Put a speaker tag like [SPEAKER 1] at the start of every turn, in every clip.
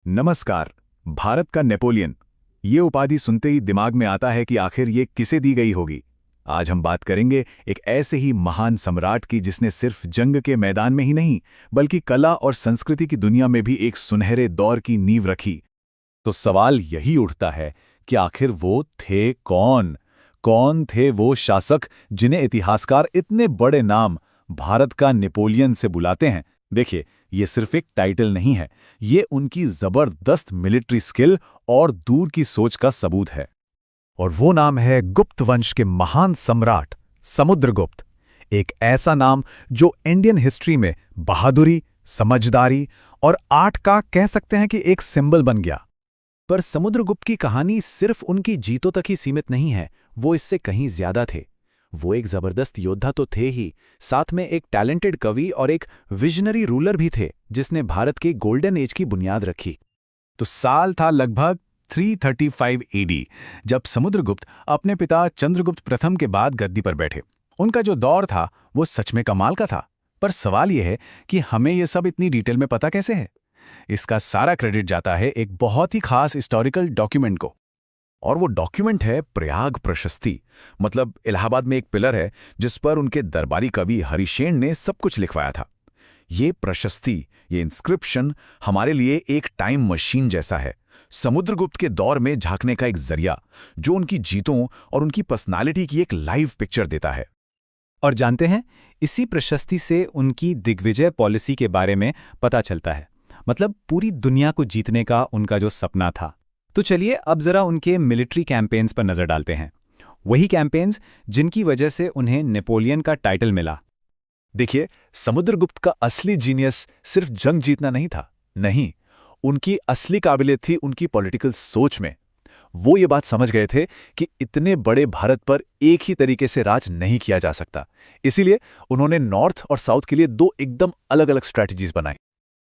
[SPEAKER 1] नमस्कार। भारत का नेपोलियन, ये उपाधि सुनते ही दिमाग में आता है कि आखिर ये किसे दी गई होगी। आज हम बात करेंगे एक ऐसे ही महान सम्राट की जिसने सिर्फ जंग के मैदान में ही नहीं बल्कि कला और संस्कृति की दुनिया में भी एक सुनहरे दौर की नींव रखी।
[SPEAKER 2] तो सवाल यही उठता है कि आखिर वो थे कौन? कौन थे वो शासक जिन्हें इतिहासकार इतने बड़े नाम भारत का नेपोलियन से बुलाते हैं? देखिए, ये सिर्फ एक टाइटल नहीं है, ये उनकी जबरदस्त मिलिट्री स्किल और दूर की सोच का सबूत है।
[SPEAKER 3] और वो नाम है गुप्त वंश के महान सम्राट समुद्रगुप्त। एक ऐसा नाम जो इंडियन हिस्ट्री में बहादुरी, समझदारी और आर्ट का कह सकते हैं कि एक सिंबल बन गया।
[SPEAKER 4] पर समुद्रगुप्त की कहानी सिर्फ उनकी जीतों तक ही सीमित नहीं है, वो इससे कहीं ज्यादा थे। वो एक जबरदस्त योद्धा तो थे ही, साथ में एक टैलेंटेड कवि और एक विजनरी रूलर भी थे जिसने भारत के गोल्डन एज की बुनियाद रखी।
[SPEAKER 2] तो साल था लगभग 335 एडी, जब समुद्रगुप्त अपने पिता चंद्रगुप्त प्रथम के बाद गद्दी पर बैठे। उनका जो दौर था वो सच में कमाल का था। पर सवाल यह है कि हमें ये सब इतनी डिटेल में पता कैसे है? इसका सारा क्रेडिट जाता है एक बहुत ही खास हिस्टोरिकल डॉक्यूमेंट को।
[SPEAKER 3] और वो डॉक्यूमेंट है प्रयाग प्रशस्ति। मतलब इलाहाबाद में एक पिलर है जिस पर उनके दरबारी कवि हरिशेन ने सब कुछ लिखवाया था। ये प्रशस्ति, ये इंस्क्रिप्शन हमारे लिए एक टाइम मशीन जैसा है, समुद्रगुप्त के दौर में झांकने का एक जरिया जो उनकी जीतों और उनकी पर्सनालिटी की एक लाइव पिक्चर देता है।
[SPEAKER 4] और जानते हैं, इसी प्रशस्ति से उनकी दिग्विजय पॉलिसी के बारे में पता चलता है। मतलब पूरी दुनिया को जीतने का उनका जो सपना था। तो चलिए अब जरा उनके मिलिट्री कैंपेन्स पर नजर डालते हैं। वही कैंपेन्स जिनकी वजह से उन्हें नेपोलियन का टाइटल मिला।
[SPEAKER 3] देखिए, समुद्रगुप्त का असली जीनियस सिर्फ जंग जीतना नहीं था। नहीं, उनकी असली काबिलियत थी उनकी पॉलिटिकल सोच में। वो ये बात समझ गए थे कि इतने बड़े भारत पर एक ही तरीके से राज नहीं किया जा सकता। इसीलिए उन्होंने नॉर्थ और साउथ के लिए दो एकदम अलग अलग स्ट्रैटेजीज बनाई।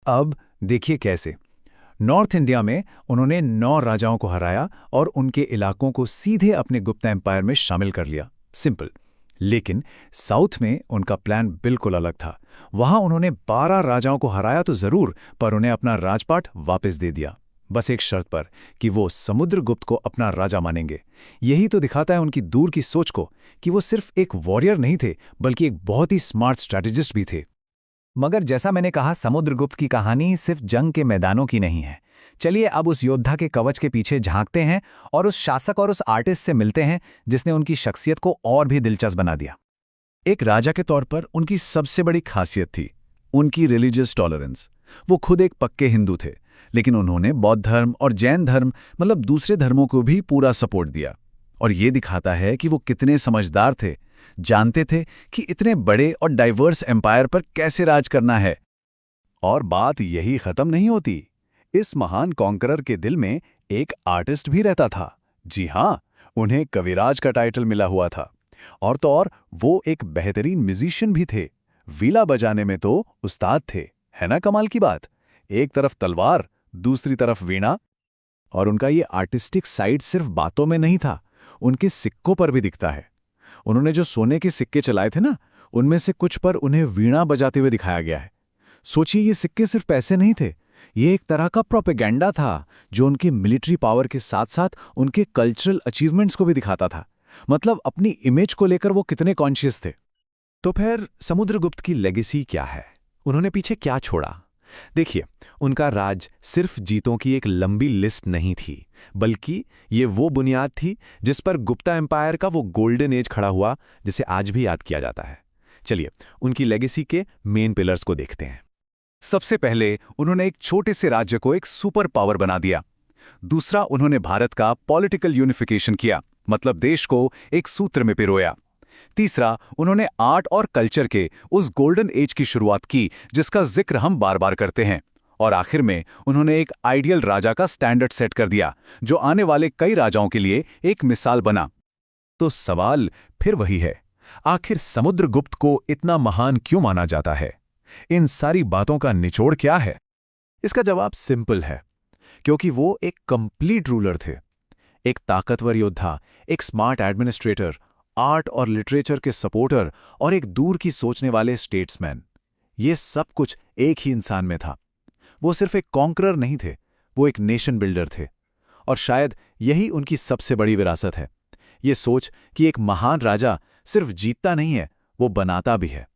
[SPEAKER 4] अब देखिए कैसे। नॉर्थ इंडिया में उन्होंने 9 राजाओं को हराया और उनके इलाकों को सीधे अपने गुप्ता एम्पायर में शामिल कर लिया। सिंपल। लेकिन साउथ में उनका प्लान बिल्कुल अलग था। वहां उन्होंने 12 राजाओं को हराया तो जरूर, पर उन्हें अपना राजपाट वापस दे दिया, बस एक शर्त पर कि वो समुद्रगुप्त को अपना राजा मानेंगे। यही तो दिखाता है उनकी दूर की सोच को, कि वो सिर्फ एक वॉरियर नहीं थे बल्कि एक बहुत ही स्मार्ट स्ट्रैटेजिस्ट भी थे। मगर जैसा मैंने कहा, समुद्रगुप्त की कहानी सिर्फ जंग के मैदानों की नहीं है। चलिए अब उस योद्धा के कवच के पीछे झांकते हैं और उस शासक और उस आर्टिस्ट से मिलते हैं जिसने उनकी शख्सियत को और भी दिलचस्प बना दिया।
[SPEAKER 3] एक राजा के तौर पर उनकी सबसे बड़ी खासियत थी उनकी रिलीजियस टॉलरेंस। वो खुद एक पक्के हिंदू थे, लेकिन उन्होंने बौद्ध धर्म और जैन धर्म मतलब दूसरे धर्मों को भी पूरा सपोर्ट दिया। और ये दिखाता है कि वो कितने समझदार थे, जानते थे कि इतने बड़े और डाइवर्स एम्पायर पर कैसे राज करना है।
[SPEAKER 2] और बात यही खत्म नहीं होती। इस महान कॉन्करर के दिल में एक आर्टिस्ट भी रहता था। जी हाँ, उन्हें कविराज का टाइटल मिला हुआ था। और तो और वो एक बेहतरीन म्यूजिशियन भी थे। वीणा बजाने में तो उस्ताद थे। है ना कमाल की बात? एक तरफ तलवार, दूसरी तरफ वीणा। और उनका ये आर्टिस्टिक साइड सिर्फ बातों में नहीं था, उनके सिक्कों पर भी दिखता है। उन्होंने जो सोने के सिक्के चलाए थे ना, उनमें से कुछ पर उन्हें वीणा बजाते हुए दिखाया गया है। सोचिए, ये सिक्के सिर्फ पैसे नहीं थे, ये एक तरह का प्रोपेगेंडा था जो उनके मिलिट्री पावर के साथ साथ उनके कल्चरल अचीवमेंट्स को भी दिखाता था। मतलब अपनी इमेज को लेकर वो कितने कॉन्शियस थे।
[SPEAKER 4] तो फिर समुद्रगुप्त की लेगेसी क्या है? उन्होंने पीछे क्या छोड़ा? देखिए, उनका राज सिर्फ जीतों की एक लंबी लिस्ट नहीं थी, बल्कि ये वो बुनियाद थी जिस पर गुप्ता एम्पायर का वो गोल्डन एज खड़ा हुआ, जिसे आज भी याद किया जाता है। चलिए उनकी लेगेसी के मेन पिलर्स को देखते हैं।
[SPEAKER 2] सबसे पहले उन्होंने एक छोटे से राज्य को एक सुपर पावर बना दिया। दूसरा, उन्होंने भारत का पॉलिटिकल यूनिफिकेशन किया, मतलब देश को एक सूत्र में पिरोया। तीसरा, उन्होंने आर्ट और कल्चर के उस गोल्डन एज की शुरुआत की जिसका जिक्र हम बार बार करते हैं। और आखिर में उन्होंने एक आइडियल राजा का स्टैंडर्ड सेट कर दिया जो आने वाले कई राजाओं के लिए एक मिसाल बना।
[SPEAKER 3] तो सवाल फिर वही है, आखिर समुद्रगुप्त को इतना महान क्यों माना जाता है? इन सारी बातों का निचोड़ क्या है? इसका जवाब सिंपल है, क्योंकि वो एक कंप्लीट रूलर थे। एक ताकतवर योद्धा, एक स्मार्ट एडमिनिस्ट्रेटर, आर्ट और लिटरेचर के सपोर्टर और एक दूर की सोचने वाले स्टेट्समैन। ये सब कुछ एक ही इंसान में था। वो सिर्फ एक कॉन्करर नहीं थे,
[SPEAKER 2] वो एक नेशन बिल्डर थे। और शायद यही उनकी सबसे बड़ी विरासत है, ये सोच कि एक महान राजा सिर्फ जीतता नहीं है, वो बनाता भी है।